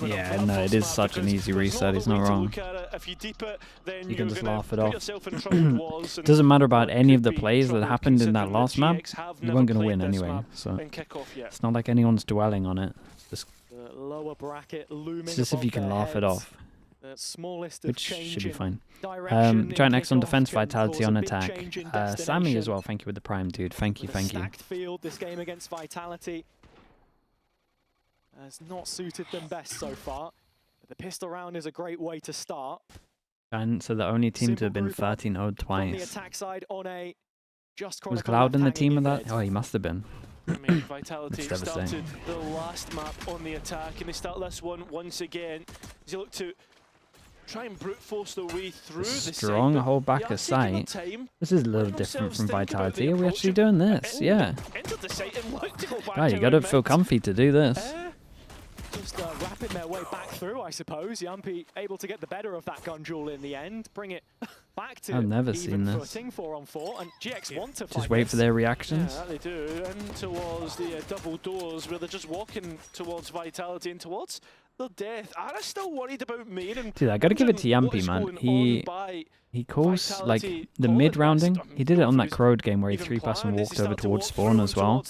Yeah, no, it is such an easy reset. He's not wrong. You can just laugh it off. It doesn't matter about any of the plays that happened in that last map. You weren't going to win anyway, so it's not like anyone's dwelling on it. Just, it's just if you can laugh it off, which should be fine. GIANTX on defense, Vitality on attack. Sammy as well, thank you with the prime, dude. Thank you, thank you. Field this game against Vitality has not suited them best so far. But the pistol round is a great way to start. Giants are the only team to have been 13-0 twice. On the attack side, on a just was Cloud in the team of that? Oh, he must have been. I mean, Vitality started the last map on the attack, and they start this one once again. As you look to try and brute force their way through the strong hold back a site. This is a little different from Vitality. Are we actually doing this? Yeah. Oh, you gotta feel comfy to do this. Just wrapping their way back through, I suppose. Yumpy able to get the better of that gun duel in the end, bring it back to I've never seen this. footing, 4-on-4, and GX want to just wait for their reactions. Yeah, they do. And towards the double doors, where they're just walking towards Vitality and towards the death. Ara's still worried about Maiden. Dude, I gotta give it to Yumpy, man. He calls, like, the mid-rounding. He did it on that Crowd game where he 3-passed and walked over towards spawn as well.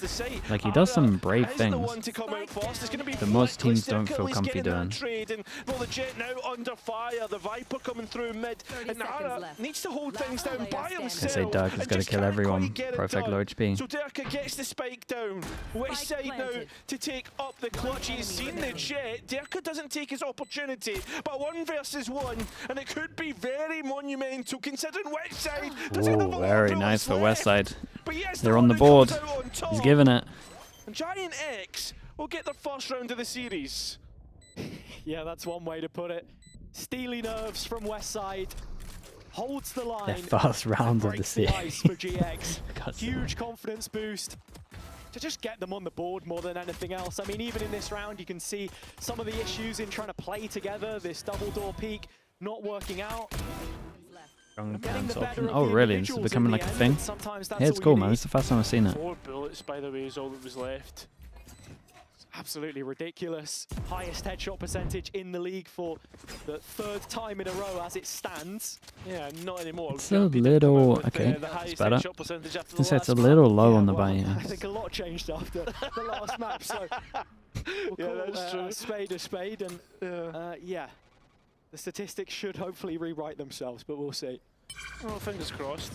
Like, he does some brave things that most teams don't feel comfy doing. The Jet now under fire, the Viper coming through mid, and Ara needs to hold things down by himself. I say Dirk has got to kill everyone. Perfect low HP. So Dirk gets the spike down. West side now to take up the clutch. He's seen the Jet. Dirk doesn't take his opportunity, but 1 versus 1, and it could be very monumental considering Westside doesn't have a lot very nice for Westside. Yes, they're on the board. He's giving it. And GIANTX will get the first round of the series. Yeah, that's one way to put it. Steely nerves from Westside. Holds the line. Their first round of the series. For GX. Huge confidence boost to just get them on the board more than anything else. I mean, even in this round, you can see some of the issues in trying to play together. This double door peak not working out. Oh really? This is becoming like a thing? Yeah, it's cool, man. It's the first time I've seen it. 4 bullets, by the way, is all that was left. It's absolutely ridiculous. Highest headshot percentage in the league for the 3rd time in a row as it stands. Yeah, not anymore. It's a little... okay, it's better. It's a little low on the buy. Yeah. I think a lot changed after the last map, so we'll call that's true. A spade a spade, and yeah. The statistics should hopefully rewrite themselves, but we'll see. Oh, fingers crossed.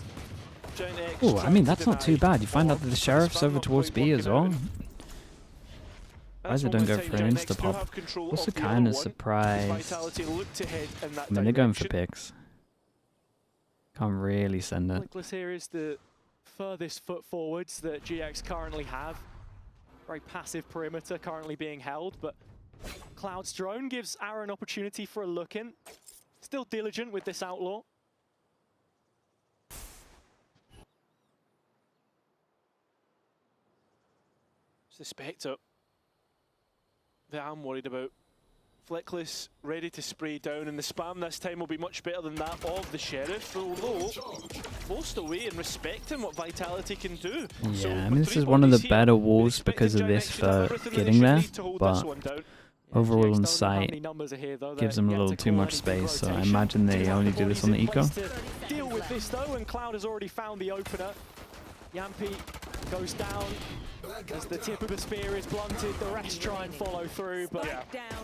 Oh, I mean, that's not too bad. You find out that the Sheriff's over towards B as well. Why don't go for an insta-pop? Also kind of surprised. I mean, they're going for picks. Can't really send it. Nicholas here is the furthest foot forwards that GX currently have. Very passive perimeter currently being held, but Cloud's drone gives Ara an opportunity for a look in. Still diligent with this outlaw. It's the Spectre that I'm worried about. Fleckless ready to spray down, and the spam this time will be much better than that of the Sheriff, although forced away and respecting what Vitality can do. Yeah, so I mean, this is one of the better walls because of this for getting there, but overall on site gives them a little too much space, so I imagine they only do this on the eco. Deal with this though, and Cloud has already found the opener. Yumpy goes down as the tip of the spear is blunted. The rest try and follow through, but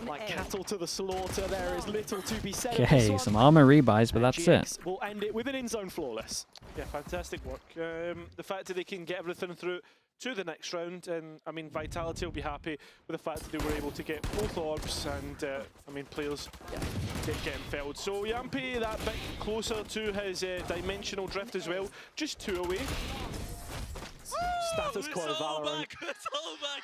like cattle to the slaughter, there is little to be said. Okay, some armor rebuys, but that's it. We'll end it with an in-zone flawless. Yeah, fantastic work. The fact that they can get everything through to the next round, and I mean, Vitality will be happy with the fact that they were able to get both orbs, and I mean, players getting felled. So Yumpy that bit closer to his dimensional drift as well, just 2 away. Status quo Valorant. It's all back,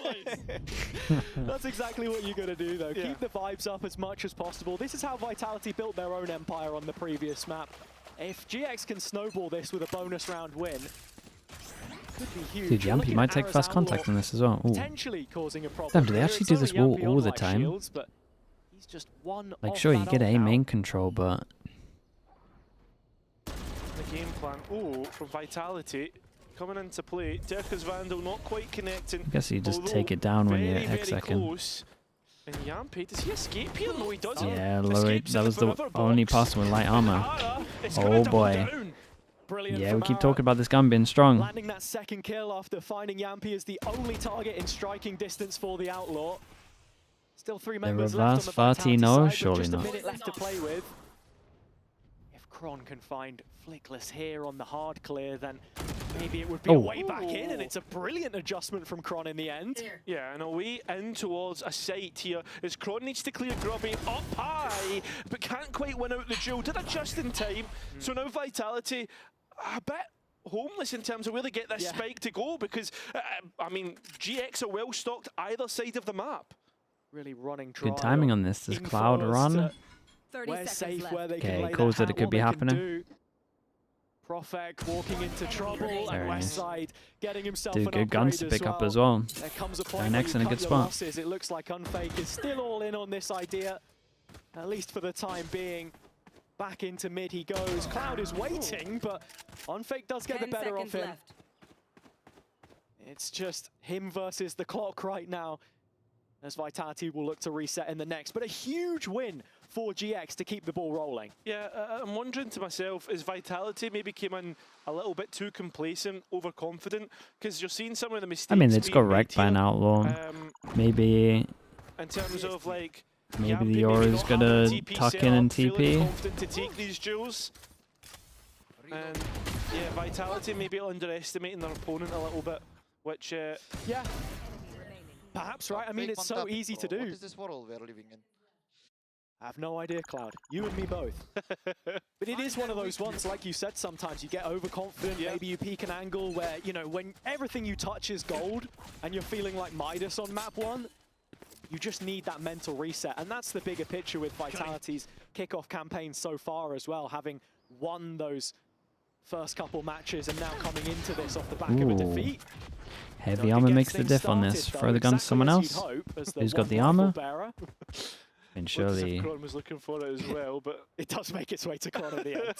boys. That's exactly what you're going to do, though. Keep the vibes up as much as possible. This is how Vitality built their own empire on the previous map. If GX can snowball this with a bonus round win, could be huge. Dude, Yumpy might take fast contact on this as well. Ooh. Potentially causing a problem. Damn, do they actually do this wall all the time? Shields, but he's just one like, sure, you get A main control, but... The game plan, from Vitality coming into play. Dirkus Vandal not quite connecting. I guess you just take it down when you're X second. Close. And Yampy, does he escape here? No, he doesn't. Yeah, that was the only person with light armor. Oh boy. Yeah, we keep talking about this gun being strong. Landing that second kill after finding Yampy as the only target in striking distance for the Outlaw. Still 3 members left on the Vitality side, surely just a not. minute left to play with. If Kron can find Flickless here on the hard clear, then maybe it would be a way back in, and it's a brilliant adjustment from Kron in the end. Yeah, and a way in towards a site here as Kron needs to clear Grubby up high, but can't quite win out the duel. Did it just in time. So now Vitality a bit homeless in terms of where they get this spike to go, because, I mean, GX are well stocked either side of the map. Really running dry. Good timing on this. Does Cloud run? Where safe, where they Okay, can calls that it could be happening. Profek walking into trouble, and Westside getting himself an good guns to pick up as well. There comes a point Next in a good spot. losses. It looks like Unfake is still all in on this idea, at least for the time being. Back into mid he goes. Cloud is waiting, but Unfake does get the better of him. It's just him versus the clock right now, as Vitality will look to reset in the next. But a huge win for GX to keep the ball rolling. Yeah, I'm wondering to myself, is Vitality maybe came in a little bit too complacent, overconfident? Because you're seeing some of the mistakes. I mean, it's got wrecked by an Outlaw. Maybe in terms of like, maybe the Yoru's gonna tuck in and TP. Confident to take these duels. And yeah, Vitality maybe underestimating their opponent a little bit, which yeah. Perhaps, right? I mean, it's so easy to do. What is this world we are living in? I have no idea, Cloud. You and me both. But it is one of those ones, like you said, sometimes you get overconfident, maybe you peak an angle where, you know, when everything you touch is gold and you're feeling like Midas on map 1, you just need that mental reset. And that's the bigger picture with Vitality's kickoff campaign so far as well, having won those first couple matches and now coming into this off the back of a defeat. Heavy armor makes the diff on this. Throw the gun to someone else. Who's got the armor? And surely... Kron was looking for it as well, but... It does make its way to Kron at the end.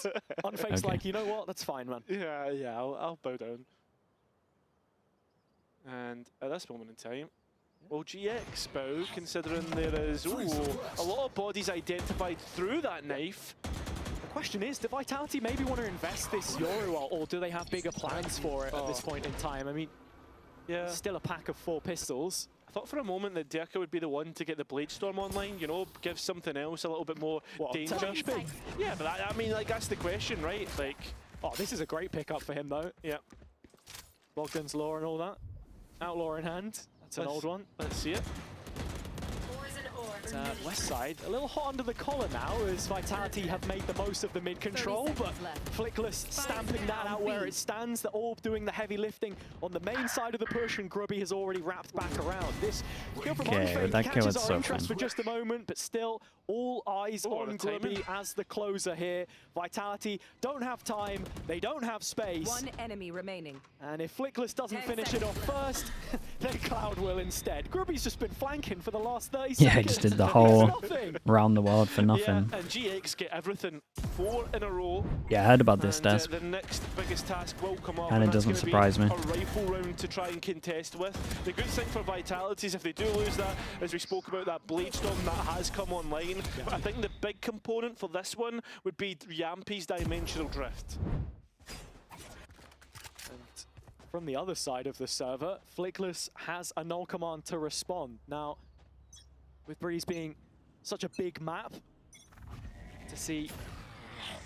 Unfake's like, you know what? That's fine, man. Yeah, I'll bow down. And at this moment in time, well, GX bow, considering there is a lot of bodies identified through that knife. The question is, do Vitality maybe want to invest this Yoru, or do they have bigger plans for it at this point in time? I mean, still a pack of 4 pistols. I thought for a moment that Derka would be the one to get the Blade Storm online, you know, give something else a little bit more danger. Yeah, but I mean, like, that's the question, right? Like, oh, this is a great pickup for him, though. Yeah. Bogdan's Law and all that. Outlaw in hand. That's an old one. Let's see it. Westside, a little hot under the collar now as Vitality have made the most of the mid control, but Flickless stamping that out where it stands. The Orb doing the heavy lifting on the main side of the push, and Grubby has already wrapped back around. This kill from Unfake catches our interest for just a moment, but still all eyes on Grubby as the closer here. Vitality don't have time, they don't have space. 1 enemy remaining. And if Flickless doesn't finish it off first, then Cloud will instead. Grubby's just been flanking for the last 30 seconds. Yeah, he just did the whole round the world for nothing. Yeah, and GX get everything 4 in a row. Yeah, I heard about this task. The next biggest task will come up, and it doesn't surprise me. A rifle round to try and contest with. The good thing for Vitality is if they do lose that, as we spoke about, that Blade Storm that has come online. But I think the big component for this one would be Yampy's Dimensional Drift. And from the other side of the server, Flickless has a null command to respond. Now, with Breeze being such a big map, to see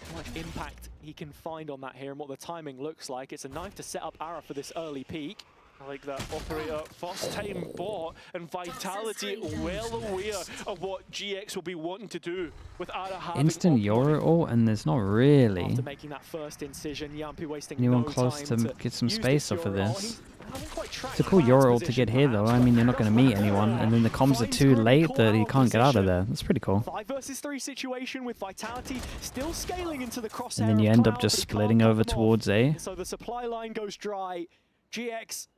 how much impact he can find on that here and what the timing looks like. It's a knife to set up Ara for this early peak. I like that operator, first time bot, and Vitality well aware of what GX will be wanting to do with Ara having instant Yoru ult, and there's not really after making that first incision, Yampy wasting anyone no close time to get some space off of this. It's a cool Yoru ult to get here though. I mean, you're not going to meet anyone, and then the comms are too late that he can't get out of there. That's pretty cool. 5 versus 3 situation with Vitality still scaling into the crosshair. And then you end up just splitting over towards A. So the supply line goes dry. GX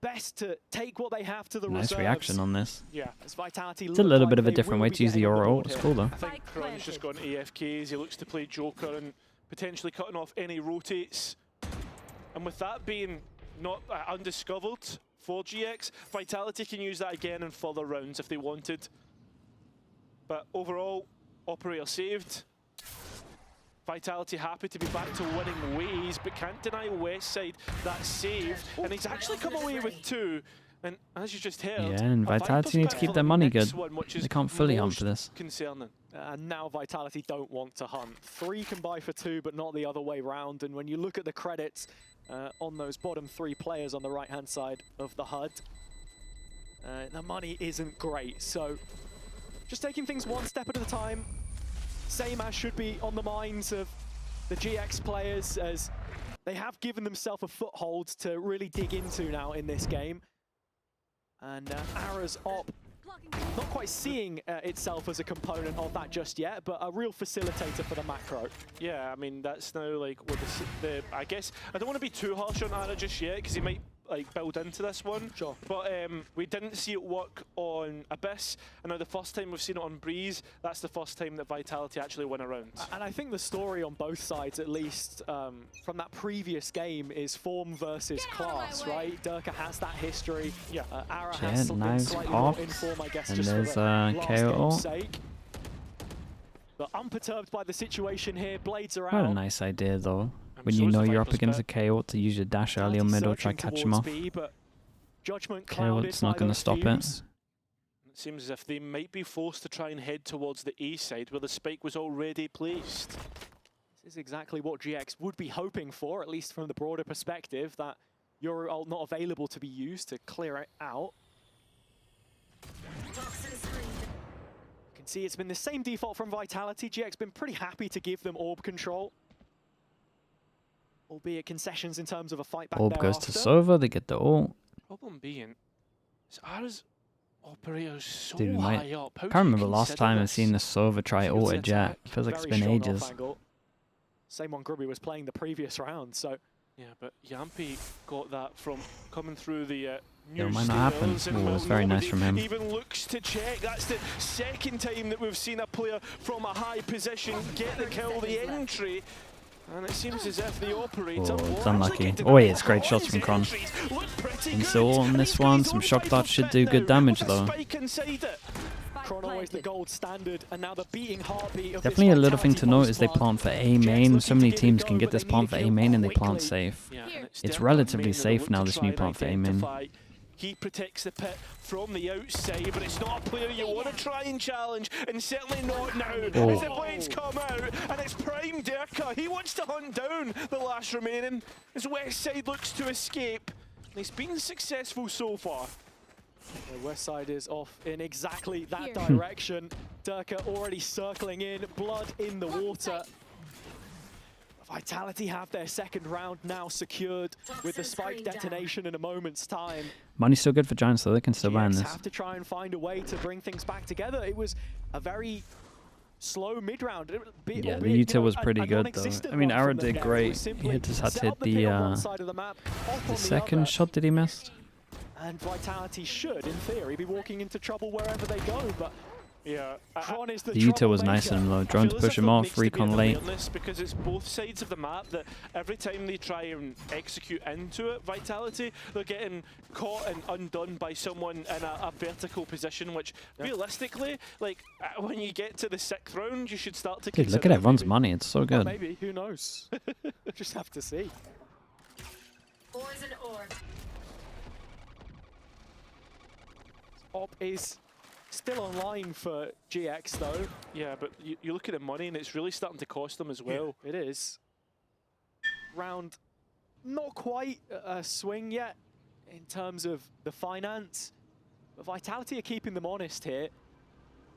best to take what they have to the nice reserves. reaction on this. Yeah, as Vitality it's a little bit of a different way to use the Yoru ult. It's cool though. I think Kron's just gone AFKs. He looks to play Joker and potentially cutting off any rotates. And with that being not undiscovered for GX, Vitality can use that again in further rounds if they wanted. But overall, Operator saved. Vitality happy to be back to winning ways, but can't deny Westside that save. And he's actually come away with 2. And as you just heard, yeah, and Vitality need to keep their money good. They can't fully hunt for this. Concerning. And now Vitality don't want to hunt. 3 can buy for 2, but not the other way round. And when you look at the credits on those bottom 3 players on the right-hand side of the HUD, the money isn't great. So just taking things one step at a time. Same as should be on the minds of the GX players, as they have given themselves a foothold to really dig into now in this game. And Ara's op not quite seeing itself as a component of that just yet, but a real facilitator for the macro. Yeah, I mean, that's now like what the I guess I don't want to be too harsh on Ara just yet, because he might like build into this one. Sure. But we didn't see it work on Abyss, and now the first time we've seen it on Breeze, that's the first time that Vitality actually win a round. And I think the story on both sides, at least from that previous game, is form versus class, right? Durka has that history. Yeah. Ara has something slightly more in form, I guess, and just there's for the last KO. game's sake. But unperturbed by the situation here, blades are out. Quite a nice idea though. When you know you're up against a KO, to use your dash early on middle, try catch him off. KO's not going to stop it. It seems as if they might be forced to try and head towards the A side where the spike was already placed. This is exactly what GX would be hoping for, at least from the broader perspective, that Euro ult not available to be used to clear it out. You can see it's been the same default from Vitality. GX been pretty happy to give them orb control, albeit concessions in terms of a fight back. Orb goes to Sova, they get the ult. Problem being, is Ara's Operator's so Dude, high up. I can't remember last time I've seen the Sova try ult a jet. Feels like it's been ages. Same one Grubby was playing the previous round, so. Yeah, but Yampi got that from coming through the new it might not happen. It was very nice from him. Even looks to check. That's the second time that we've seen a player from a high position get the kill, the entry. And it seems as if the Operator... Oh, it's unlucky. Oh yeah, it's great shots from Kron. And so on this one, some shock darts should do good damage though. Kron always the gold standard, and now the beating heartbeat of definitely a little thing to note is they plant for A main. So many teams can get this plant for A main and they plant safe. It's relatively safe now, this new plant for A main. He protects the pit from the outside, but it's not a player you want to try and challenge, and certainly not now. As the blades come out, and it's Prime Durka. He wants to hunt down the last remaining, as Westside looks to escape. And he's been successful so far. The Westside is off in exactly that direction. Durka already circling in, blood in the water. Vitality have their second round now secured with the spike detonation in a moment's time. Money's still good for Giants though, they can still ban this. Have to try and find a way to bring things back together. It was a very slow mid-round. Yeah, the util was pretty good though. I mean, Ara did great. He just had to hit the second shot that he missed. And Vitality should, in theory, be walking into trouble wherever they go, but yeah, the util was nice in him though. Drone to push him off, recon late. Because it's both sides of the map that every time they try and execute into it, Vitality, they're getting caught and undone by someone in a vertical position, which realistically, like when you get to the 6th round, you should start to. Dude, look at everyone's money. It's so good. Well, maybe, who knows? Just have to see. Op is still online for GX though. Yeah, but you look at the money and it's really starting to cost them as well. Yeah, it is. Round not quite a swing yet in terms of the finance, but Vitality are keeping them honest here.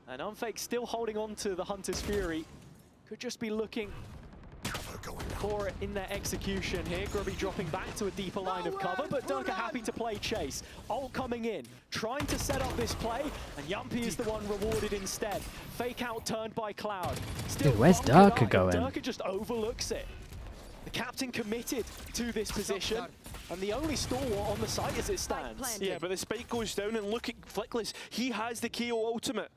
And Unfake still holding on to the Hunter's Fury. Could just be looking for it in their execution here. Grubby dropping back to a deeper line of cover, but Durka happy to play chase. Ult coming in, trying to set up this play, and Yumpy is the one rewarded instead. Fake out turned by Cloud. Still, dude, where's Durka going? Durka just overlooks it. The captain committed to this position, and the only stalwart on the site as it stands. Yeah, but the spike goes down, and look at Flickless. He has the KO ultimate.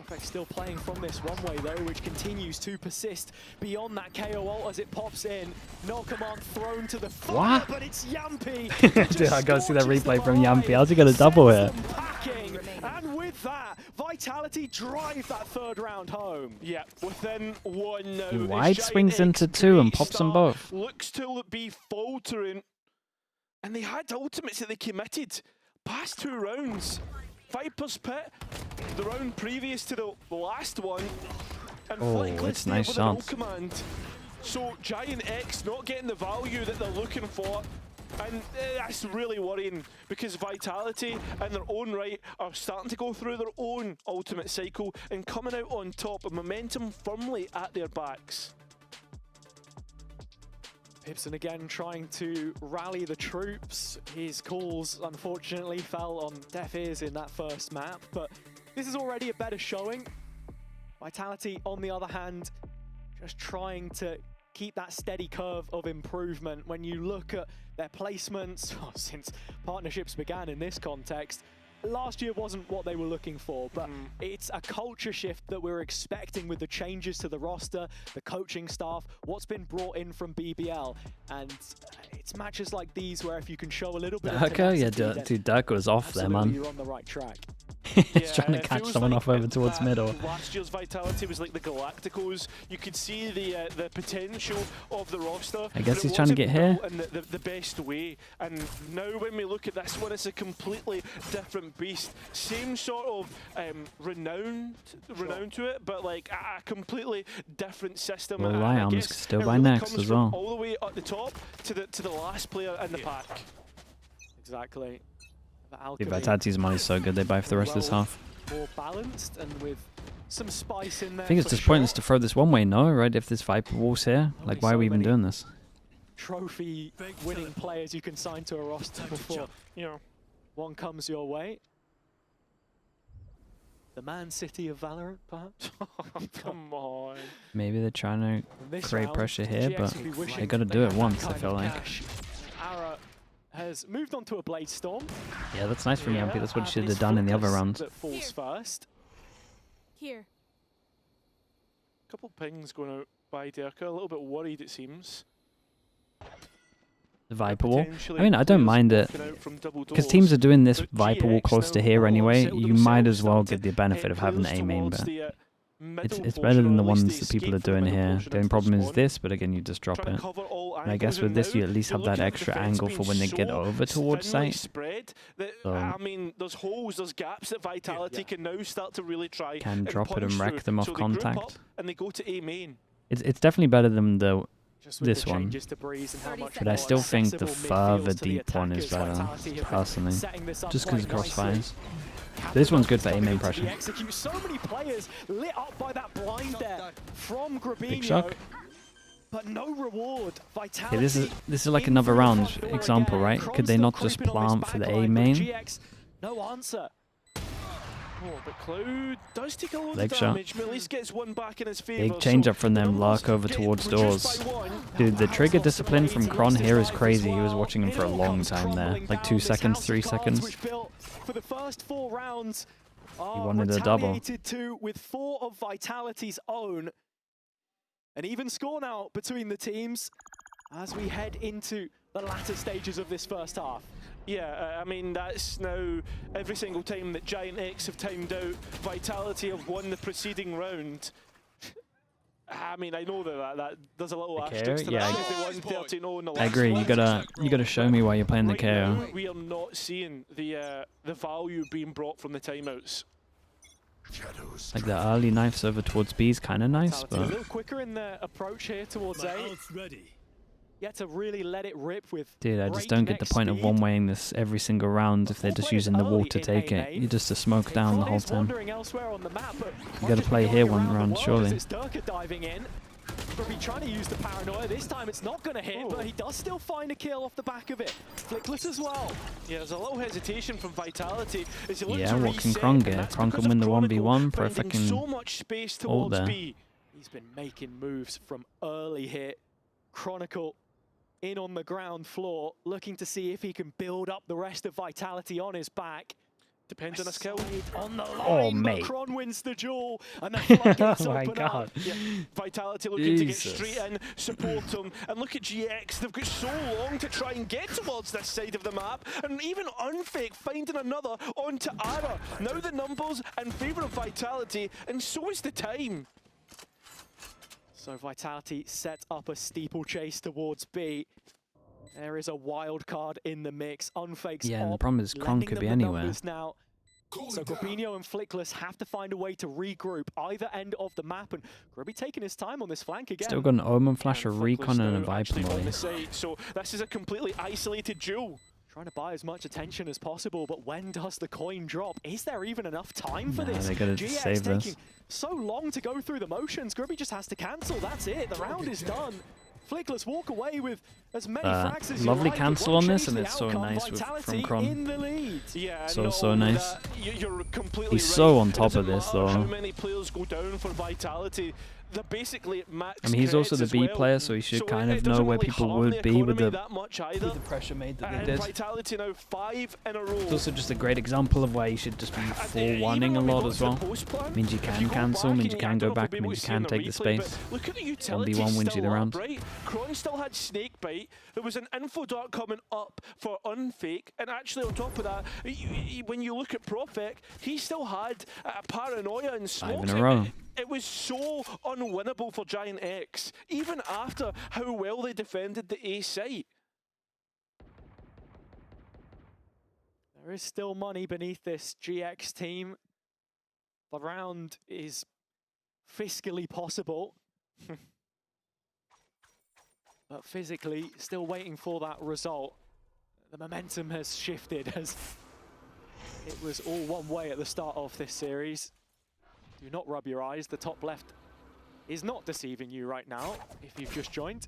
Perfect still playing from this runway though, which continues to persist beyond that KO ult as it pops in. No command thrown to the fire, but it's Yampy. Dude, I gotta see that replay from Yampy. How's he gonna double here? And with that, Vitality drive that third round home. Yeah, within one now. Wide swings into 2 and pops them both. Looks to be faltering. And they had ultimates that they committed past 2 rounds. Viper's Pit, the round previous to the last one. And it's nice shots. Command. So GIANTX not getting the value that they're looking for. And that's really worrying because Vitality in their own right are starting to go through their own ultimate cycle and coming out on top of momentum firmly at their backs. Pipson again trying to rally the troops. His calls unfortunately fell on deaf ears in that first map, but this is already a better showing. Vitality, on the other hand, just trying to keep that steady curve of improvement. When you look at their placements, since partnerships began in this context, last year wasn't what they were looking for, but it's a culture shift that we're expecting with the changes to the roster, the coaching staff, what's been brought in from BBL. And it's matches like these where if you can show a little bit of tenacity, dude, Dirk was off there, man. You're on the right track. He's trying to catch someone off over towards middle. Last year's Vitality was like the Galacticos. You could see the potential of the roster. I guess he's trying to get here. In the best way. And now when we look at this one, it's a completely different beast. Same sort of renown to it, but like a completely different system. Well, Lion's still by next as well. All the way at the top to the last player in the pack. Exactly. Dude, Vitality's money's so good, they buy for the rest of this half. More balanced and with some spice in there. I think it's just pointless to throw this one way, no? Right? If there's Viper walls here, like why are we even doing this? Trophy winning players you can sign to a roster before one comes your way. The Man City of Valorant, perhaps? Come on. Maybe they're trying to create pressure here, but they got to do it once, I feel like. Ara has moved on to a Blade Storm. Yeah, that's nice from Yampy. That's what he should have done in the other rounds. That falls first. Here. Couple pings going out by Derka, a little bit worried it seems. The Viper wall. I mean, I don't mind it because teams are doing this Viper wall close to here anyway. You might as well get the benefit of having the A main bet. It's better than the ones that people are doing here. The only problem is this, but again, you just drop it. And I guess with this, you at least have that extra angle for when they get over towards site. So I mean, there's holes, there's gaps that Vitality can now start to really try. Can drop it and wreck them off contact. And they go to A main. It's definitely better than this one, but I still think the further deep one is better, personally, just because of crossfires. This one's good for A main pressure. Execute so many players lit up by that blind there from Grabinho. Big shock. But no reward. Vitality. Okay, this is like another round example, right? Could they not just plant for the A main? No answer. Oh, but Cloud does take a lot Leg of shot. damage, but at least gets one back in his favor. Big change up from them, Lark over towards doors. Dude, the trigger discipline from Kron here is crazy. He was watching him for a long time there, like 2 seconds, 3 seconds. For the first 4 rounds, he wanted a double. With 4 of Vitality's own. An even score now between the teams as we head into the latter stages of this first half. Yeah, I mean, that's now every single time that GIANTX have timed out, Vitality have won the preceding round. I mean, I know that there's a little asterisk to that. They won 13-0 in the last I agree. one. You gotta show me why you're playing the KO. We are not seeing the value being brought from the timeouts. Like the early knives over towards B is kind of nice, A but little quicker in their approach here towards A. Yet to really let it rip with. dude, I just don't get the point of one-waying this every single round if they're just using the wall to take it. You're just to smoke down the whole time. You gotta play here one round, surely. It's Durka diving in. But he's trying to use the paranoia. This time it's not going to hit, but he does still find a kill off the back of it. Flickless as well. Yeah, there's a little hesitation from Vitality. As Yeah, what can Kron get? Kron can win the 1v1 for a fucking so much space ult towards there. B. He's been making moves from early hit. Chronicle in on the ground floor, looking to see if he can build up the rest of Vitality on his back. Depends on his kill. On the line, Oh, mate. Macron wins the duel, and the floodgates Oh my open God. up. Yeah. Vitality looking to get Jesus. straight in, support them, and look at GX. They've got so long to try and get towards this side of the map, and even Unfake finding another onto Ara. Now the numbers in favour of Vitality, and so is the time. So Vitality set up a steeplechase towards B. There is a wild card in the mix. Unfake's Yeah, and the op, problem is Kron lending could them be the anywhere. numbers now. So Gorbinho and Flickless have to find a way to regroup either end of the map, and Grubby taking his time on this flank again. Still got an Omen Flash, a And Recon, Flickless and a now Viper actually on molly. the side, so this is a completely isolated duel. Trying to buy as much attention as possible, but when does the coin drop? Is there even enough time for Nah, this? they gotta GX save this. taking so long to go through the motions. Grubby just has to cancel. That's it. The round is done. Flickless walk away with as many frags as you lovely like. It cancel won't on this, change and the it's so outcome. nice from Vitality Kron. in the lead. Yeah, So not so only nice. that, you're completely He's right. so on It top of doesn't this, matter though. How many players go down for Vitality? They're basically at max. I mean, he's also the creds B as well. player, so he should kind it of know doesn't where really people harm would the be with economy the that much either. pressure made that And they did. Vitality now 5 in a row. It's also just a great example of why you should just be forewarning a lot as well. Means you can cancel, means you can go back, means you can take the space. Look at the utility 1v1 wins you the still round. up, right? Kron still had Snakebite. There was an info dart coming up for Unfake, and actually on top of that, when you look at Profek, he still had Paranoia and 5 Smokes. in a row. It was so unwinnable for GIANTX, even after how well they defended the A site. There is still money beneath this GX team. The round is fiscally possible. But physically, still waiting for that result. The momentum has shifted as it was all one way at the start of this series. Do not rub your eyes. The top left is not deceiving you right now if you've just joined.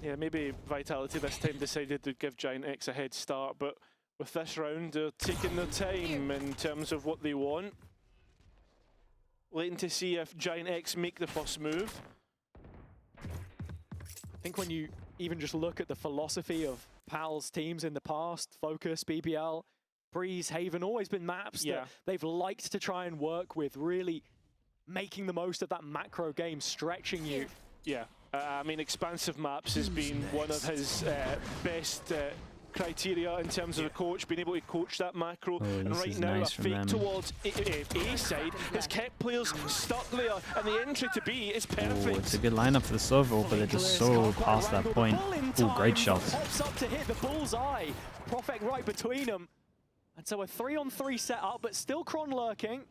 Yeah, maybe Vitality this time decided to give GIANTX a head start, but with this round, they're taking their time in terms of what they want. Waiting to see if GIANTX make the first move. I think when you even just look at the philosophy of PAL's teams in the past, Focus, BBL, Breeze, Haven, always been maps that they've liked to try and work with, really making the most of that macro game, stretching you. Yeah, I mean, expansive maps has been one of his best criteria in terms of a coach, being able to coach that macro. And right now, nice a fake towards A side has kept players stuck there, and the entry to B is perfect. Oh, it's a good lineup for the servo, but they're just so past that point. Oh, great shots. Pops up to hit the bullseye. Profek right between them. And so a 3-on-3 setup, but still Kron lurking.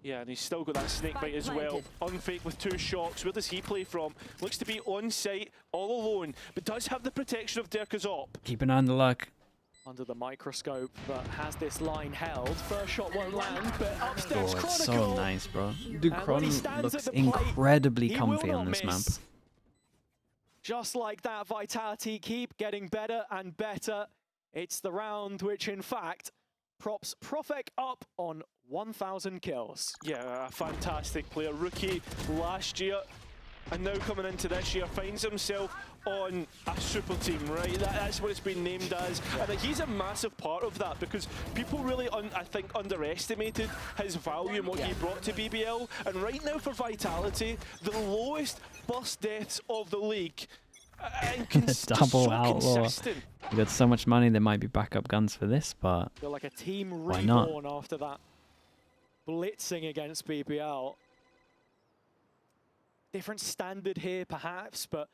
Yeah, and he's still got that Snakebite as well. Unfake with 2 shocks. Where does he play from? Looks to be on site, all alone, but does have the protection of Dirk's op. Keep an eye on the luck. Under the microscope, but has this line held. First shot won't land, but upstairs Oh, it's Chronicle. so nice, bro. Dude, And Kron when he stands looks at the plate, incredibly he comfy will on not this map. miss. Just like that, Vitality keep getting better and better. It's the round which, in fact, props Profek up on 1,000 kills. Yeah, a fantastic player. Rookie last year, and now coming into this year, finds himself on a super team, right? That's what it's been named as. And he's a massive part of that because people really, I think, underestimated his value and what he brought to BBL. And right now for Vitality, the lowest first deaths of the league. And Double outlaw. consistent. You got so much money, there might be backup guns for this, but Feel like a team why not? reborn after that blitzing against BBL. Different standard here, perhaps, but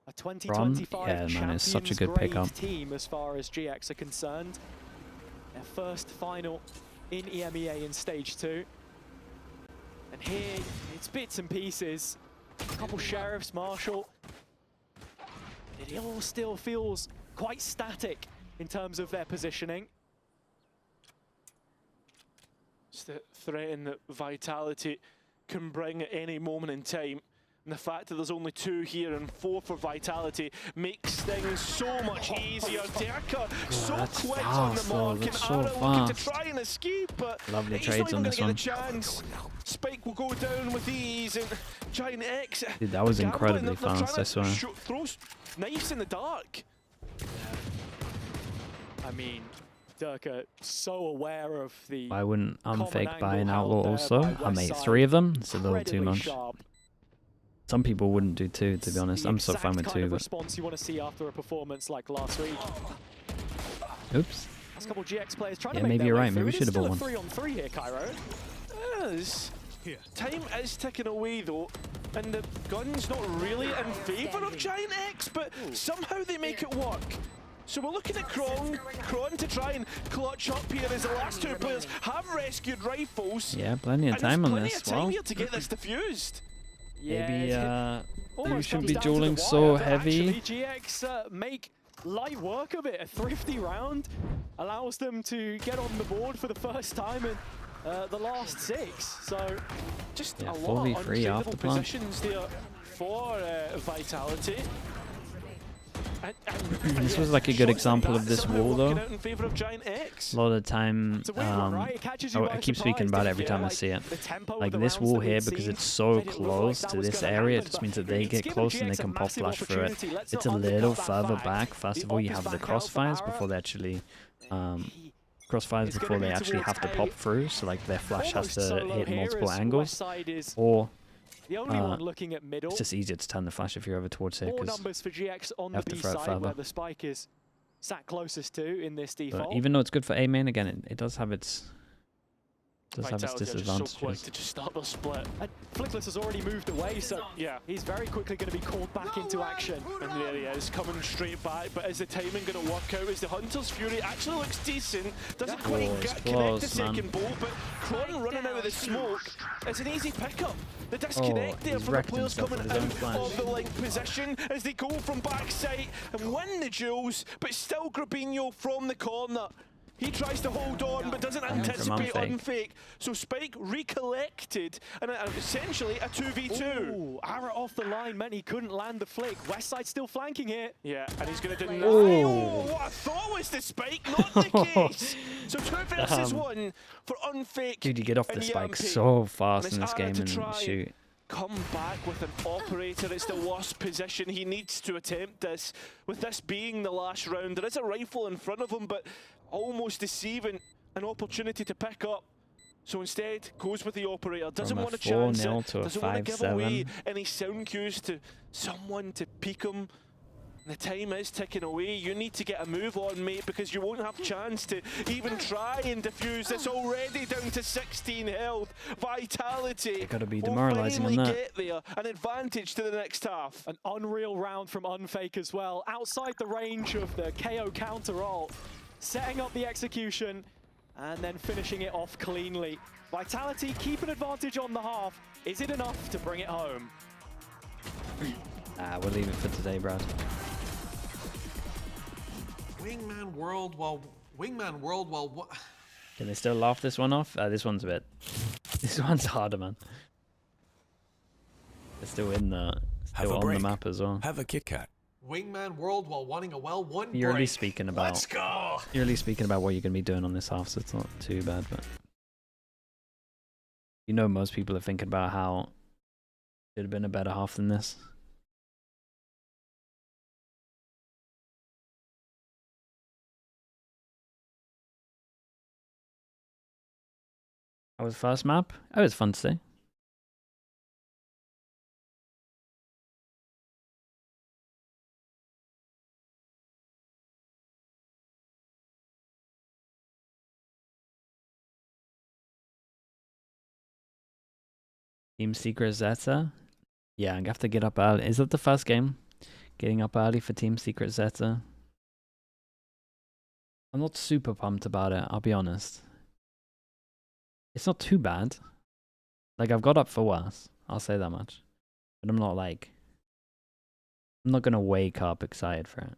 a 2025 yeah, man, it's such a good Champions pickup. grade team as far as GX are concerned. Their first final in EMEA in Stage 2. And here, it's bits and pieces. A couple Sheriffs, Marshall. It all still feels quite static in terms of their positioning. It's the threat that Vitality can bring at any moment in time. And the fact that there's only 2 here and 4 for Vitality makes things so much easier. Derka so quick on the mark, and so Ara looking to fast. try and escape, but Lovely he's not trades even on going this to get one. a chance. Spike will go down with ease, and GIANTX. Dude, that was gambling, incredibly they're trying fast, to I swear. throw knives in the dark. I mean, Durka so aware of the. I wouldn't unfake by an outlaw also. I made 3 of them. It's a little too much. Sharp. Some people wouldn't do 2, to be honest. I'm so fine with 2. But response you want to see after a performance like last week. Oops. Last couple of GX players trying to Yeah, make maybe you're right. Maybe we through. should have bought one. 3-on-3 here, Cairo. Yes. Time is ticking away though, and the gun's not really in favour of GIANTX, but somehow they make it work. So we're looking at Kron to try and clutch up here as the last 2 players have rescued rifles. Yeah, plenty of time on this. Plenty of time here to get this diffused. Maybe we shouldn't be comes down to dueling the so wire, but heavy. actually, GX make light work of it. A thrifty round allows them to get on the board for the first time in the last 6. So just a lot of unfavorable positions there for Vitality. And this was like a good example of this wall though. A lot of the time, I keep speaking about it every time I see it. Like this wall here, because it's so close to this area, it just means that they get close and they can pop flash through it. It's a little further back. First of all, you have the crossfires before they actually have to pop through. So like their flash has to hit multiple angles, or the only one looking at middle. it's just easier to turn the flash if you're over towards here. More numbers for GX on the B side where the spike is sat closest to in this default. But even though it's good for A main, again, it does have its disadvantages. So quick to just start the split. And Flickless has already moved away, so yeah, he's very quickly going to be called back into action. And there he is, coming straight back, but is the timing going to work out? As the Hunter's Fury actually looks decent, doesn't quite connect the second bolt, but Kron running out of the smoke, it's an easy pickup. The disconnect there from the players coming out of the link position as they go from backside and win the duels, but still Grabinho from the corner. He tries to hold on, but doesn't anticipate unfake. So Spike recollected, and essentially a 2v2. Ooh, arrow off the line meant he couldn't land the flick. Westside still flanking here. Yeah, and he's going to deny. Oh, what I thought was the Spike, not the case. So 2 versus 1 for unfake. Dude, you get off the spike so fast in this game and shoot. Come back with an operator. It's the worst position. He needs to attempt this. With this being the last round, there is a rifle in front of him, but almost deceiving an opportunity to pick up. So instead, goes with the operator. Doesn't want a chance. Doesn't want to give away any sound cues to someone to peek him. The time is ticking away. You need to get a move on, mate, because you won't have a chance to even try and defuse. It's already down to 16 health. Vitality. Gotta be demoralizing on that. Get there. An advantage to the next half. An unreal round from Unfake as well. Outside the range of the KO counter ult. Setting up the execution and then finishing it off cleanly. Vitality keep an advantage on the half. Is it enough to bring it home? We'll leave it for today, Brad. Wingman World while what? Can they still laugh this one off? This one's a bit. This one's harder, man. They're still in the on the map as well. Have a Kit Kat. Wingman World while wanting a well-won You're really break. speaking about. Let's go. You're really speaking about what you're gonna be doing on this half, so it's not too bad. But you know, most people are thinking about how it should have been a better half than this. How was the first map? Oh, it was fun to see. Team Secret Zeta? Yeah, I'm gonna have to get up early. Is that the first game? Getting up early for Team Secret Zeta? I'm not super pumped about it, I'll be honest. It's not too bad. Like, I've got up for worse. I'll say that much. But I'm not like... I'm not gonna wake up excited for it.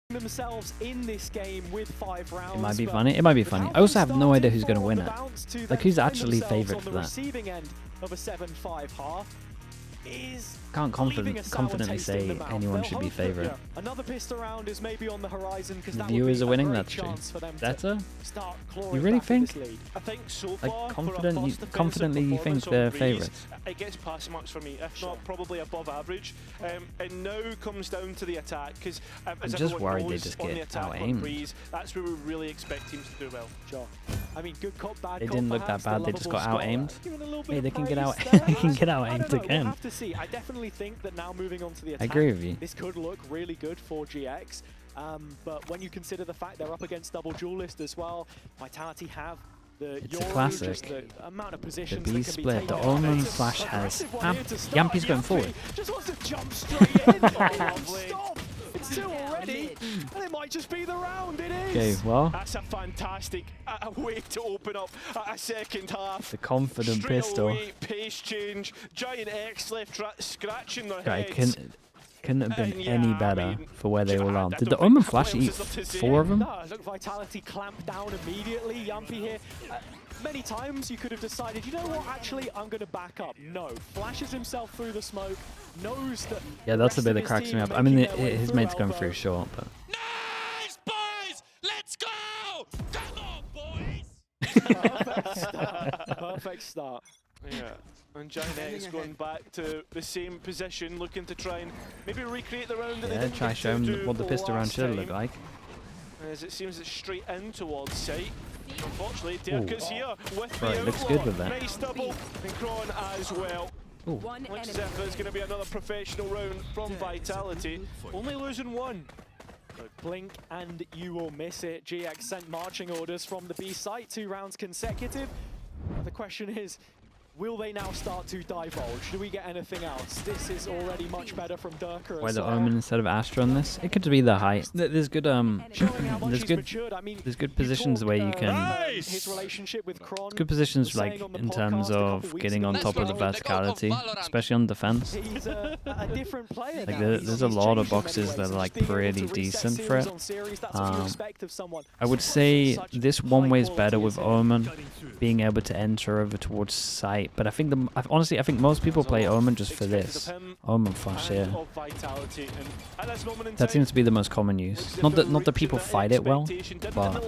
Themselves in this game with 5 rounds. It might be funny. It might be funny. I also have no idea who's gonna win it. Like, who's actually favourite for that? Receiving end of a 7-5 half. is Can't confidently say anyone should be favourite. Yeah. Another pissed around is maybe on the horizon because The viewers are winning. That's true. Better? You really think? I think so Like far, confidently you think they're favourites? It gets pass marks for me, if not probably above average. And now comes down to the attack because I'm just worried they just get out-aimed. That's where we really expect teams to do well. Sure. I mean, good cop, bad They cop. didn't look that bad. They just got out-aimed. Hey, they can get out. They can get out-aimed again. We'll have to see. I definitely think that now moving on to the attack, I agree with you. This could look really good for GX. But when you consider the fact they're up against double duelist as well, Vitality have the It's a classic. Just the amount of positions The B that can split. be The taken. Omen flash has. Yampy's going forward. Just wants to jump straight in. Stop. It's two already, and it might just be the round. It is. Okay, well. That's a fantastic way to open up a second half. The confident Straight pistol. Away, pace change. GIANTX left scratching their Guy heads. couldn't have been Yeah, any I better mean, for where they all I are. don't Did the think Omen that flash was eat up to say. 4 of them? No, look, Vitality clamped down immediately. Yampy here. Many times you could have decided, you know what, actually, I'm going to back up. No. Flashes himself through the smoke, knows that. Yeah, that's the bit that cracks me up. I mean, his mate's going through short, but. Nice, boys! Let's go! Come on, boys! Perfect start. Perfect start. Yeah. And GIANTX going back to the same position, looking to try and maybe recreate the round that they Yeah, didn't try get show to him do what the pistol round last should look time. like. As it seems it's straight in towards sight. Unfortunately, Dirk's here with Right, the looks outlaw. good with that. Nice double, and Kron as well. Ooh. Looks as if it's going to be another professional round from Vitality. Only losing one. Look, blink and you will miss it. GX sent marching orders from the B site, 2 rounds consecutive. The question is, will they now start to divulge? Do we get anything else? This is already much better from Dirk. Why the Omen instead of Astra on this? It could be the height. There's good there's good positions where you can. His relationship with Kron. Good positions like in terms of getting on top of the verticality, especially on defense. He's a different player. Like now. there's a lot of boxes that are like pretty decent for it. I would say this one way is better with Omen being able to enter over towards sight, but I think honestly I think most people play Omen just for this. Omen flash here. That seems to be the most common use. Not that people fight it well, but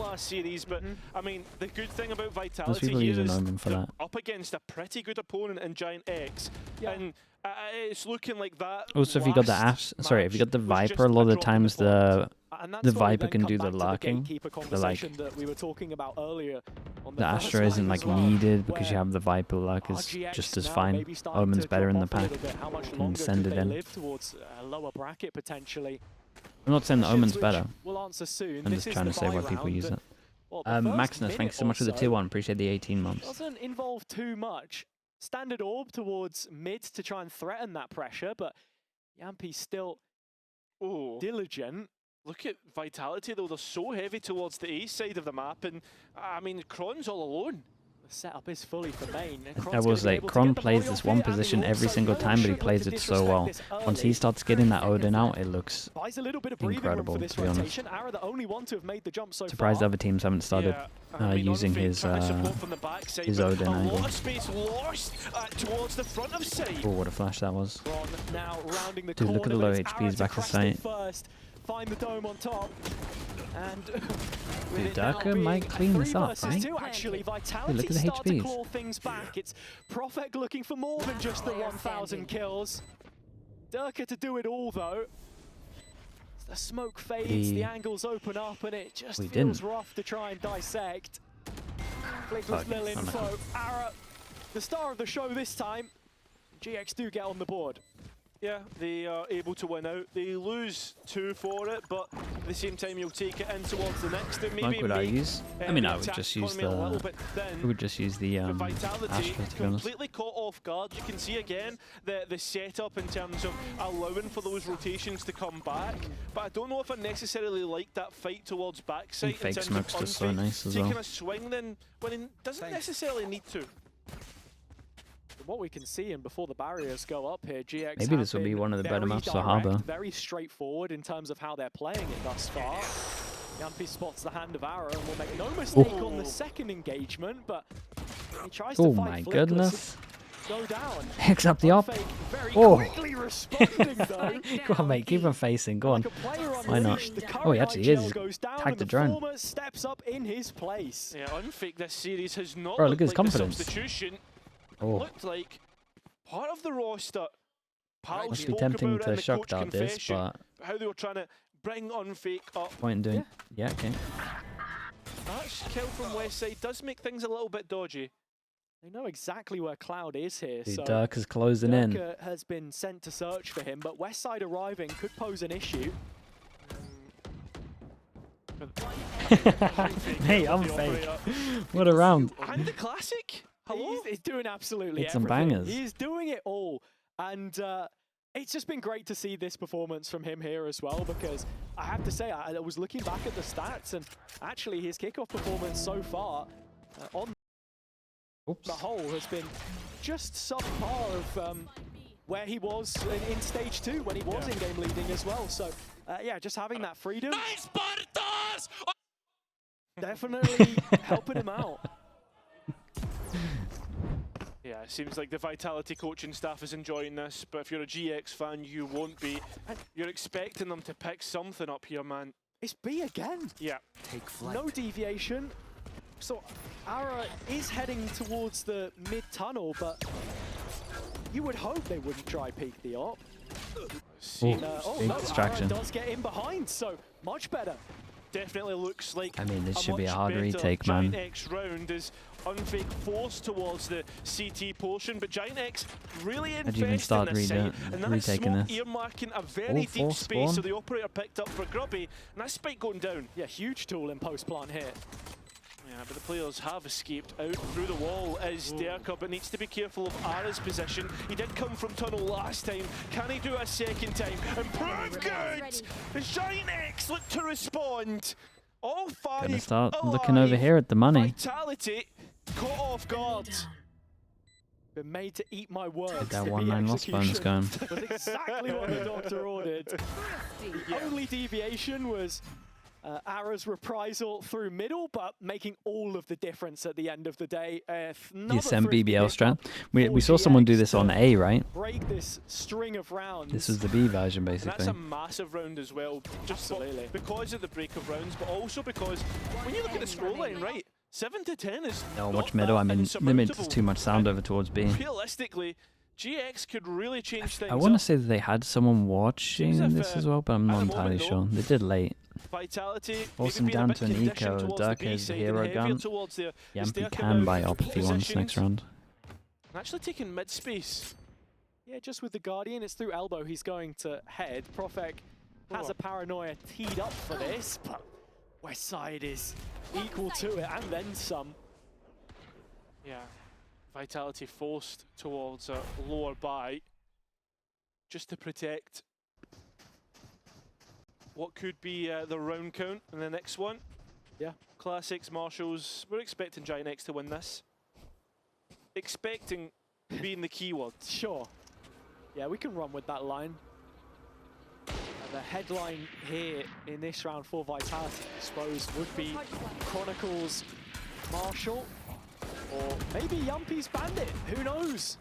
I mean, the good thing about Vitality most people here use an is Omen for they're that. up against a pretty good opponent in GIANTX, and it's looking like that. Also, if you got the if you got the Viper, a lot of the times the Viper can do the lurking. The Astra isn't like needed because you have the Viper lurk is just as fine. Omen's better in the pack. You can send it in. I'm not saying the Omen's better. I'm just trying to say why people use it. Maximus, thanks so much for the tier 1. Appreciate the 18 months. Doesn't involve too much. Standard orb towards mid to try and threaten that pressure, but Yampy's still diligent. Look at Vitality though, they're so heavy towards the east side of the map, and I mean, Kron's all alone. The setup is fully for main. I will say, Kron plays this one position every single time, but he plays it so well. Once he starts getting that Odin out, it looks incredible, to be honest. Surprised other teams haven't started using his Odin angle. Oh, what a flash that was. Dude, look at the low HPs back to sight. Find the dome on top, and dude, Darker might clean this up, right? Actually, Vitality dude, look at the start to HPs. claw things back. It's Prophet looking for more than just the 1,000 kills. Durka to do it all though. The smoke fades, the angles open up, and it just feels rough to try and dissect. Flick with little info. Ara, the star of the show this time. GX do get on the board. Yeah, they are able to win out. They lose 2 for it, but at the same time, you'll take it in towards the next. And maybe Like, would I use? I mean, I would just use the. Vitality Astra, to be honest. completely caught off guard. You can see again the setup in terms of allowing for those rotations to come back. But I don't know if I necessarily like that fight towards backside. Fake smoke's just so nice as well. Taking a swing then when he doesn't necessarily need to. What we can see, and before the barriers go up here, GX maybe this will be one of the better maps for Harbour. Very straightforward in terms of how they're playing it thus far. Yampy spots the hand of Arrow and will make no mistake on the second engagement, but he tries to fight my goodness. go down. Picks up the op. Unfake very Oh. quickly responding though. Go on, mate. Keep him facing. Go on. Like a player Why not? unleashed, the Oh, he current actually IGL is. goes down, Tagged and the the drone. former steps up in his place. Yeah, Unfake this series has not Bro, look looked at his like the confidence. substitution. Oh. Looked like part of the roster. Pal Must be spoke tempting about it in to the shock coach dart this, confession, but how they were trying to bring Unfake up. point in doing. Yeah, okay. That kill from Westside does make things a little bit dodgy. They know exactly where Cloud is here. Dude, So Dirk is closing in. Dirk has been sent to search for him, but Westside arriving could pose an issue. Hey, I'm fake. What a round. And the classic. Hello? He's doing absolutely Hit some everything. bangers. He is doing it all. And it's just been great to see this performance from him here as well, because I have to say, I was looking back at the stats, and actually his kickoff performance so far on Oops. the whole has been just subpar of where he was in stage 2 when he was in-game leading as well. So yeah, just having that freedom, Nice Bartos! definitely helping him out. Yeah, it seems like the Vitality coaching staff is enjoying this, but if you're a GX fan, you won't be. You're expecting them to pick something up here, man. It's B again. Yeah. Take flight. No deviation. So Ara is heading towards the mid-tunnel, but you would hope they wouldn't try peek the op. Oh, Oh big no, distraction. Ara does get in behind, so much better. Definitely looks like I mean, this should be a much hard better retake, man. GIANTX round is Unfake forced towards the CT portion, but GIANTX really How'd you even invested start in this site, and that retaking smoke this? earmarking a very deep force space, so spawn. the operator picked up for Grubby, and that spike going down. Yeah, huge tool in post-plant here. Yeah, but the players have escaped out through the wall as Derka, but needs to be careful of Ara's position. He did come from tunnel last time. Can he do it a second time and prove good? As GIANTX look to respond. All five Gonna start alive. looking over here at the money. Vitality caught off guard. Been made to eat my words. Get that to 1-9 be loss bonus execution. going. That's exactly what the doctor ordered. The only deviation was Ara's reprisal through middle, but making all of the difference at the end of the day. DSM BBL strat. We saw someone do this on A, right? Break this string of rounds. This was the B version, And that's basically. a massive round as well, just Absolutely. because of the break of rounds, but also because when you look at the scroll line, right, 7 to 10 is No, not watch middle. that I mean, limit is insurmountable. too much sound And over towards B. realistically, GX could really change things I want to up. say that they had someone watching Seems if, this as well, but I'm at not the entirely moment, sure. though, They did late. Vitality, Awesome maybe being down a bit to an conditioned eco. towards the Dark B has side hero and heavier gun. towards the Yampy staircase can buy now up if he wants positioning. next round. And actually taking mid space. Yeah, just with the Guardian, it's through elbow he's going to head. Profek has a paranoia teed up for this, but Westside is equal to it and then some. Yeah, Vitality forced towards a lower buy just to protect what could be the round count in the next one. Yeah. Classics, Marshals, we're expecting GIANTX to win this. Expecting being the keyword. Sure. Yeah, we can run with that line. The headline here in this round for Vitality, I suppose, would be Chronicles Marshall, or maybe Yumpy's Bandit, who knows?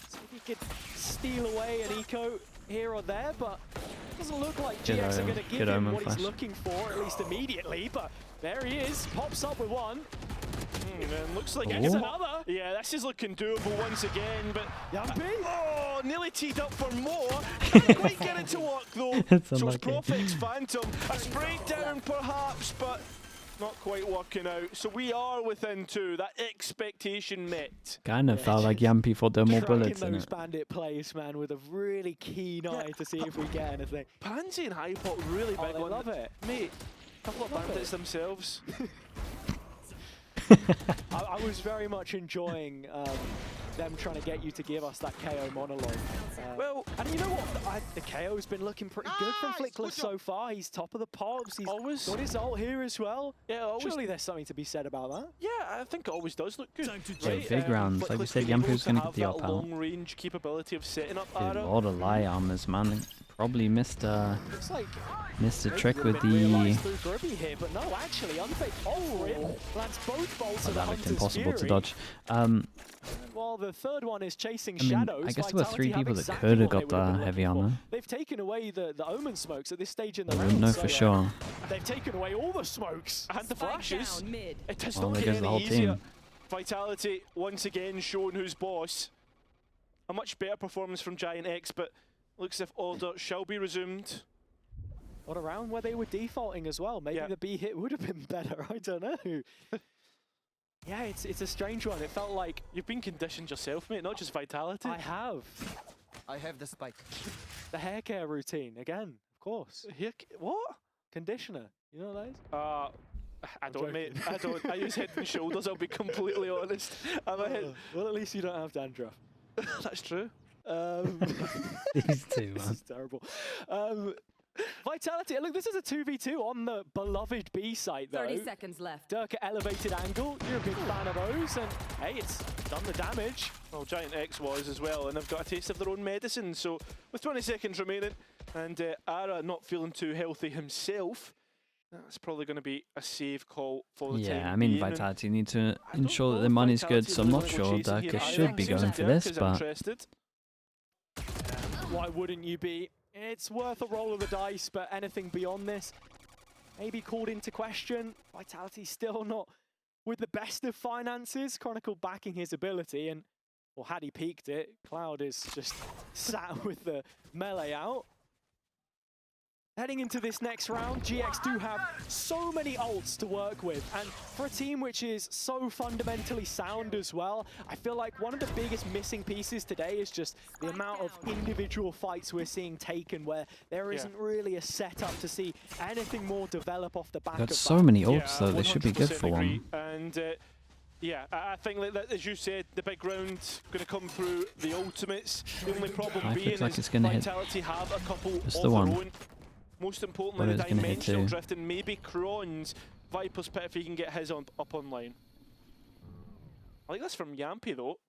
See if he could steal away an eco here or there, but it doesn't look like Good GX are omen. going to give Good him omen what he's flash. looking for, at least immediately, but there he is, pops up with one. And looks like Ooh. it's another. Yeah, this is looking doable once again, but Yumpy? oh, nearly teed up for more. Can't quite get it to work though. It's So it's unlucky. Profek's Phantom. A spray down perhaps, but not quite working out. So we are within 2. That expectation met. Kind of felt like Yampy thought there were more Tracking bullets in those it. Bandit plays, man, with a really keen eye to see if we get anything. Pansy and Hypot really big Oh, they one. love it. Mate, a couple of Love bandits it. themselves. I was very much enjoying them trying to get you to give us that KO monologue. Well, and you know what? The KO's been looking pretty good from Flickless so far. He's top of the pops. He's Always. got his ult here as well. yeah, always. Surely there's something to be said about that. Yeah, I think it always does look good. Yeah, big rounds. Like we Flickless said, being Yampy able was to going to have get the that op out. long range capability of setting up Dude, a Ara. lot of lie armors, man. Probably missed a trick with the. Here, but no, actually, lands both bolts. Oh, that looked impossible to dodge. While the third one is chasing I mean, shadows. I guess there were 3 people that could have got the heavy armor. They've taken away the omen smokes at this stage in the I round. wouldn't know for sure. They've taken away all the smokes and the flashes. It does Well, not there get goes the any whole easier. team. Vitality once again showing who's boss. A much better performance from GIANTX, but looks as if order shall be resumed. What a round where they were defaulting as well. Maybe the B hit would have been better. I don't know. Yeah, it's a strange one. It felt like you've been conditioned yourself, mate, not just Vitality. I have. I have the spike. The hair care routine again, of course. What? Conditioner. You know what that is? I don't, mate. I don't. I use Head and Shoulders. I'll be completely honest. Well, at least you don't have dandruff. That's true. These two, man. This is terrible. Vitality, look, this is a 2v2 on the beloved B site, though. 30 seconds left. Dirk at elevated angle. You're a big fan of those, and hey, it's done the damage. Well, GIANTX was as well, and they've got a taste of their own medicine. So, with 20 seconds remaining, and Ara not feeling too healthy himself, that's probably going to be a save call for the team. Yeah, I mean, Vitality need to ensure that their money's good, so I'm not sure Dirk should be going for this, but. Why wouldn't you be? It's worth a roll of the dice, but anything beyond this may be called into question. Vitality still not with the best of finances. Chronicle backing his ability, and well, had he peaked it, Cloud is just sat with the melee out. Heading into this next round, GX do have so many ults to work with, and for a team which is so fundamentally sound as well, I feel like one of the biggest missing pieces today is just the amount of individual fights we're seeing taken where there isn't really a setup to see anything more develop off the back of that. Got so many ults, though, they should be good for one. And yeah, I think that, as you said, the big round going to come through the ultimates. The only problem being like is gonna Vitality have a couple of the their one. own. Most importantly, the But it's gonna hit dimensional too. drift, and maybe Kron's Viper's Pit if he can get his up online. I like this from Yampy though.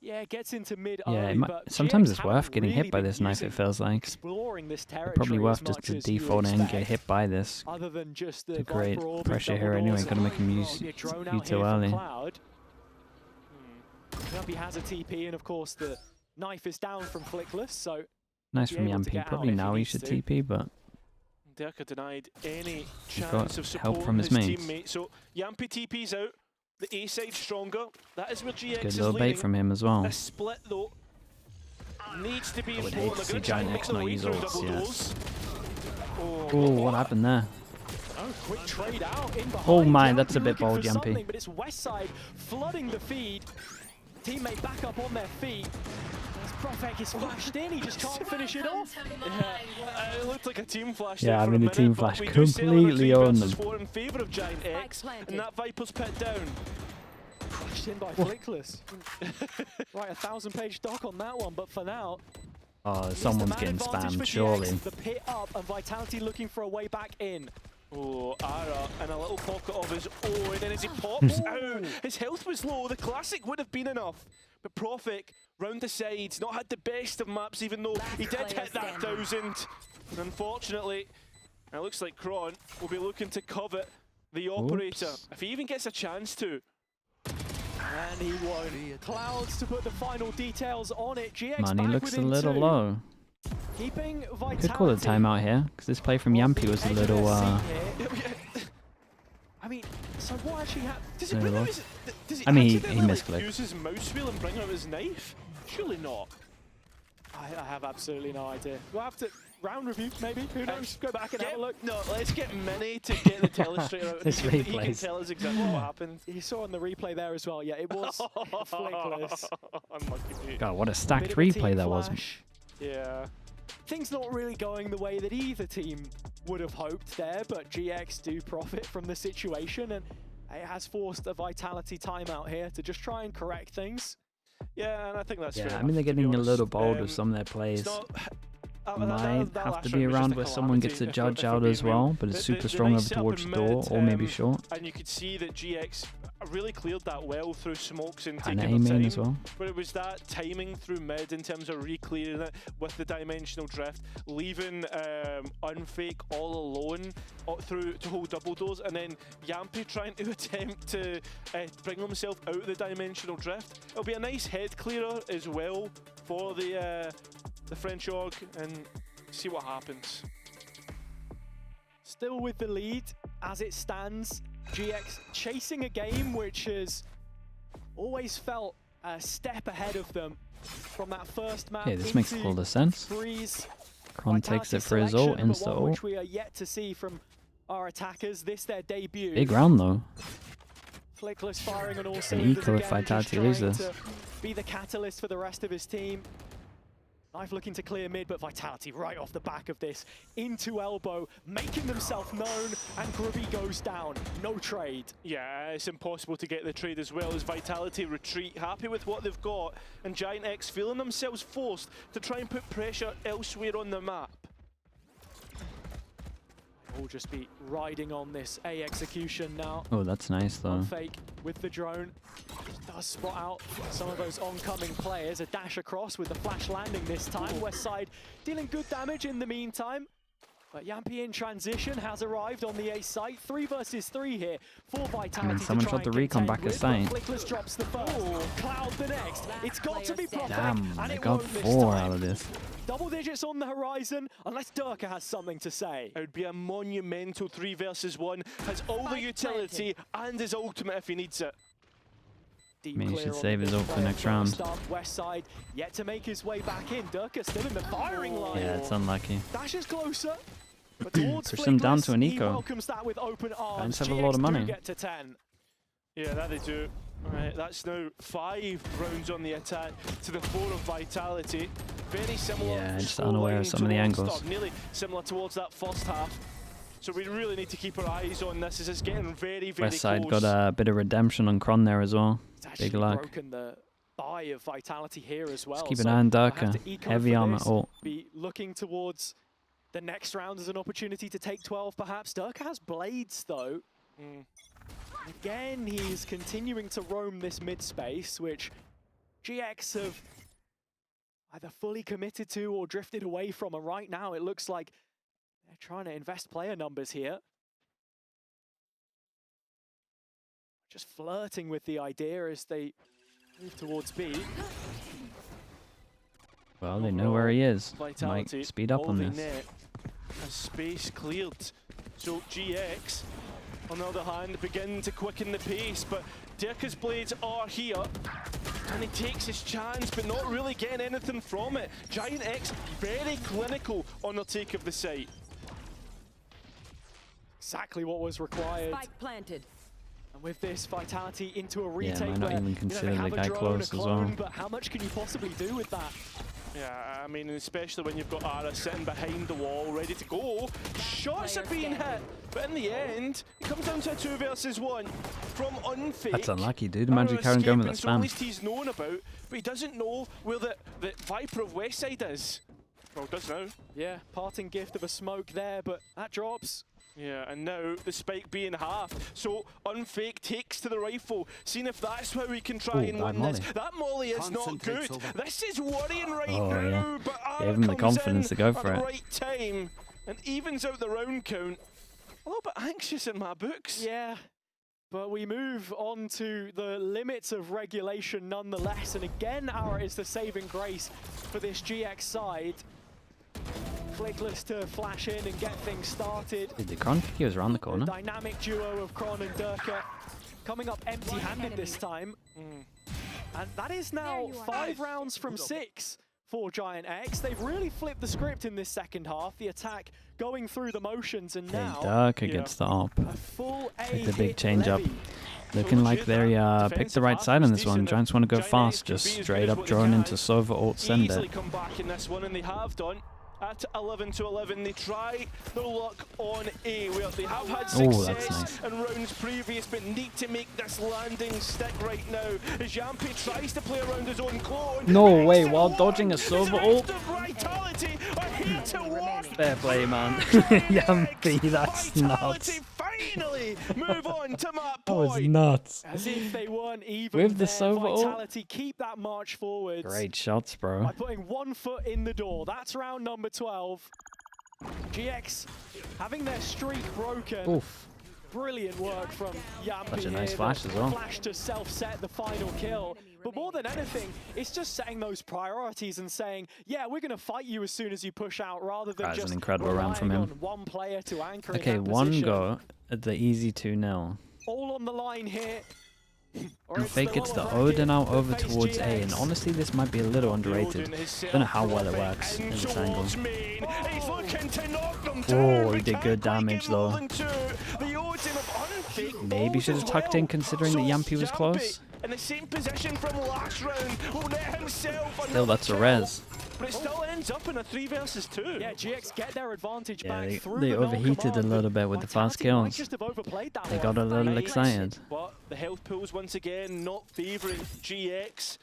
Yeah, it gets into mid Yeah, but sometimes GX it's worth haven't getting really hit by been this knife, using it feels like. exploring this territory Probably worth as just much to as you default and expect. get hit by this. Other than just the It's a great Viper orb pressure and here double anyway, doors. gotta make him use Be a drone you out too here from early. Cloud. Yampy has a TP, and of course the knife is down from Flickless, so Nice be from able to Yampy. get out Probably if he now he needs should to. TP, but Dirk denied any got chance of help supporting from his mates. teammate. So Yampy TP's out. The A side stronger. That is where GX good is little leading. bait from him as well. A split though needs to be I would important. hate to They're see gonna try and GIANTX make their not way use through ults, double yeah. doors. Oh, what happened there? oh, quick trade out in behind. Oh my, Yampy that's a bit looking for bold, Yampy. something, but it's Westside flooding the feed. Teammate back up on their feet. As Profek is flashed in, he just can't finish it off. Yeah, it looked like a team flash. Yeah, there I for mean, a the team minute, but flash we do settle on a completely 3 owned versus them. 4 in favour of GIANTX, and that Viper's Pit down. Crushed in by Flickless. Right, 1,000-page doc on that one, but for now, Oh, someone's the man getting advantage spammed, for surely. GX, the pit up, and Vitality looking for a way back in. Oh, Ara in a little pocket of his own, and as he pops out, his health was low. The classic would have been enough, but Profik round the sides, not had the best of maps, even though he did hit that 1,000. And unfortunately, it looks like Kron will be looking to covet the operator if he even gets a chance to. And he won't. Clouds to put the final details on it. GX Man, he back looks a within little 2. low. Keeping Vitality. Could call a timeout here, because this play from Yampy was a little, I mean, so what actually happened? Does he bring out his, does he I mean, he accidentally, misclicked. use his mouse wheel and bring out his knife? Surely not. I have absolutely no idea. We'll have to round review, maybe. Who knows? Go back and have a look. No, let's get Mini to get the telestrator out. This He can replays. tell us exactly what happened. You saw on the replay there as well. Yeah, it was Flickless. Unlucky dude. God, what a stacked Bit of a replay team that was. flash. Yeah. Things not really going the way that either team would have hoped there, but GX do profit from the situation, and it has forced a Vitality timeout here to just try and correct things. Yeah, and I think that's fair Yeah, I enough, mean, they're to be getting a honest. little bold with some of their plays. It's not might have to be around where someone gets a judge out as well, but it's super strong over towards the door, or maybe short. And you could see that GX really cleared that well through smokes and And taking their aiming time. as well. But it was that timing through mid in terms of re-clearing it with the dimensional drift, leaving Unfake all alone through to hold double doors, and then Yampy trying to attempt to bring himself out of the dimensional drift. It'll be a nice head clearer as well for the French org, and see what happens. Still with the lead as it stands. GX chasing a game which has always felt a step ahead of them from that first map. Okay, this makes a lot of sense. Kron takes it for his ult, insta ult. Which we are yet to see from our attackers. This their debut. Big round though. Flickless firing on all An cylinders eco if again, Vitality just lose trying this. to be the catalyst for the rest of his team. Knife looking to clear mid, but Vitality right off the back of this into elbow, making themselves known, and Grubby goes down. No trade. Yeah, it's impossible to get the trade as well as Vitality retreat, happy with what they've got, and GIANTX feeling themselves forced to try and put pressure elsewhere on the map. We'll just be riding on this A execution now. Oh, that's nice though. Fake with the drone. Does spot out some of those oncoming players. A dash across with the flash landing this time. West side dealing good damage in the meantime. But Yampy in transition has arrived on the A site. 3 versus 3 here for Vitality. And someone shot the recon back aside. Flickless drops the first. Cloud the next. It's got to be proper. Damn, and they it got won't this 4 time. out of this. Double digits on the horizon, unless Durka has something to say. It would be a monumental 3 versus 1. Has all the utility and his ultimate if he needs it. Deep I mean, he clear should on save the his ult for play next from the round. start. West side yet to make his way back in. Durka still in the firing line. Yeah, it's unlucky. Dashes closer. But towards Push them down to an Flickless, he eco. welcomes that with open arms. Giants have a lot of GX do money. get to 10. Yeah, that they do. Alright, that's now 5 rounds on the attack to the 4 of Vitality. Very similar. Yeah, just scoreline unaware of some of the towards- angles. Nearly similar towards that first half. So we really need to keep our eyes on this as it's getting very, very West side close. got a bit of redemption on Kron there as well. It's actually Big luck. broken the buy of Vitality here as well. Just keep an so eye on we'll have Durka. to eco Heavy for armor this, ult. be looking towards the next round as an opportunity to take 12 perhaps. Durka has blades though. Again, he's continuing to roam this mid space, which GX have either fully committed to or drifted away from. And right now, it looks like they're trying to invest player numbers here. Just flirting with the idea as they move towards B. Well, they know where he is. Vitality Might speed up on holding this. net as space cleared. So GX, on the other hand, begin to quicken the pace, but Durka's blades are here. And he takes his chance, but not really getting anything from it. GIANTX very clinical on the take of the site. Exactly what was required. Spike planted. And with this, Vitality into a retake might not where, even consider they the have a guy drone, close a as clone, well. but how much can you possibly do with that? Yeah, I mean, especially when you've got Ara sitting behind the wall, ready to go. Shots are being hit, but in the end, it comes down to a 2 versus 1 from Unfake. That's unlucky, dude. Imagine Karen going with that So at spam. least he's known about, but he doesn't know where the Viper of Westside is. Well, does now. Yeah, parting gift of a smoke there, but that drops. Yeah, and now the spike being half. So Unfake takes to the rifle, seeing if that's how we can try and bad win this. molly. That molly is not Concentrates good. over. This is worrying right Oh, now. yeah. But Ara Gave him the comes confidence in to go at for the it. right time and evens out the round count. A little bit anxious in my books. Yeah, but we move on to the limits of regulation nonetheless. And again, Ara is the saving grace for this GX side. Flickless to flash in and get things started. Did the Kron think he was around the corner? Dynamic duo of Kron and Durka coming up empty-handed this time. And that is now 5 rounds from 6 for GIANTX. They've really flipped the script in this second half. The attack going through the motions, and Okay, now Durka gets the op. a full A With the big hit change up. levy. Looking like they picked the right side on this one. Giants want to go fast, just straight up drone into Sova ult, send Easily it. come back in this one, and they have done. at 11-11. They try their luck on A, where they have had Oh, that's success nice. in rounds previous, but need to make this landing stick right now. As Yampi tries to play around his own clone. No way, Exit while one. dodging a The Sova rest ult. of Vitality are here to walk. Fair play, man. GIANTX, Yampi, that's Vitality nuts. finally move on to map That was point. nuts. As if they weren't even With the there, Sova ult? Vitality keep that march forwards. Great shots, bro. By putting 1 foot in the door. That's round number 12. GX having their streak broken. Oof. Brilliant work from Yampi. Such a nice here. flash The as well. Flash to self-set the final kill. But more than anything, it's just setting those priorities and saying, yeah, we're going to fight you as soon as you push out, rather than That's just an incredible round from relying him. on one player to anchor in Okay, that one position. go at the easy 2-0. All on the line here. Or And it's fake the it's the lower bracket Odin out that over face towards A, GX. and honestly this might be a little underrated. Don't know how well it works in this angle. Oh, he did good damage though. Maybe should have tucked in considering that Yampi was close. In the same position from last round, will net himself Still, that's a res. but it still ends up in a 3 versus 2. Yeah, GX get their advantage Yeah, back they through they the overheated a non-command, little but bit with the fast Vitality might kills. just have overplayed that They one. got a little Nice. excited. But the health pools once again not favouring GX.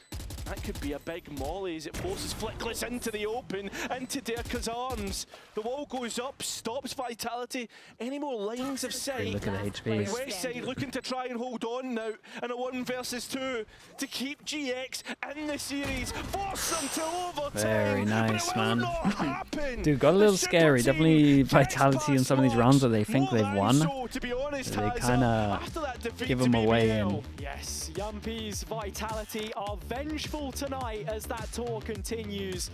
That could be a big molly as it forces Flickless into the open, into Derka's arms. The wall goes up, stops Vitality. Any more lines of sight? Look at the HPs. Westside looking to try and hold on now in a 1 versus 2 to keep GX in the series, force them to overtime. Very nice, but it will man. not happen. Dude, got a little The scary. Super Definitely Team Vitality in some of these rounds where they think More they've than won. so, to be honest, They Hazza, kinda after that defeat give to them away BBL. in. Yes, Yampi's Vitality are vengeful tonight as that tour continues.